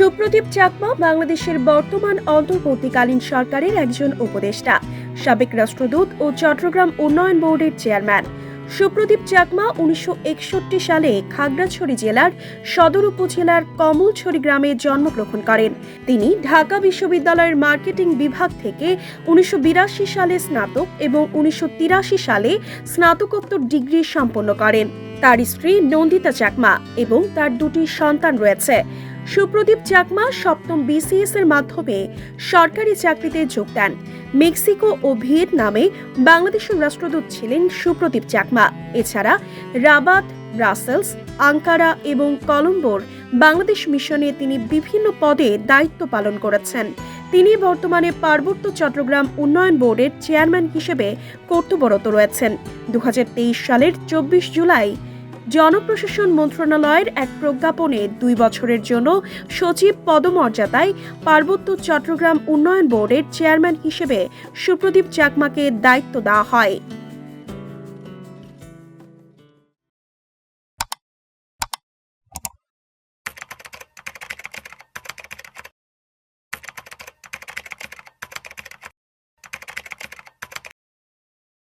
সুপ্রদীপ চাকমা বাংলাদেশের বর্তমান অন্তর্বর্তীকালীন সরকারের একজন উপদেষ্টা, সাবেক রাষ্ট্রদূত ও চট্টগ্রাম উন্নয়ন বোর্ডের চেয়ারম্যান। সুপ্রদীপ চাকমা 1961 সালে খাগড়াছড়ি জেলার সদর উপজেলার কমলছড়ি গ্রামে জন্মগ্রহণ করেন। তিনি ঢাকা বিশ্ববিদ্যালয়ের মার্কেটিং বিভাগ থেকে 1982 সালে স্নাতক এবং 1983 সালে স্নাতকোত্তর ডিগ্রি সম্পন্ন করেন। তার স্ত্রী নন্দিতা চাকমা এবং তার দুটি সন্তান রয়েছে। সুপ্রদীপ চাকমা সপ্তম বিসিএস এর মাধ্যমে সরকারি চাকরিতে যোগ দেন। মেক্সিকো ও ভিয়েতনামে বাংলাদেশের রাষ্ট্রদূত ছিলেন সুপ্রদীপ চাকমা। এছাড়া রাবাত, ব্রাসেলস, আঙ্কারা এবং কলম্বোর বাংলাদেশ মিশনে তিনি বিভিন্ন পদে দায়িত্ব পালন করেছেন। তিনি বর্তমানে পার্বত্য চট্টগ্রাম উন্নয়ন বোর্ডের চেয়ারম্যান হিসেবে কর্তব্যরত রয়েছেন। 2023 সালের 24 জুলাই জনপ্রশাসন মন্ত্রণালয়ের এক প্রজ্ঞাপনে 2 বছরের জন্য সচিব পদমর্যাদায় পার্বত্য চট্টগ্রাম উন্নয়ন বোর্ডের চেয়ারম্যান হিসেবে সুপ্রদীপ চাকমাকে দায়িত্ব দেওয়া হয়।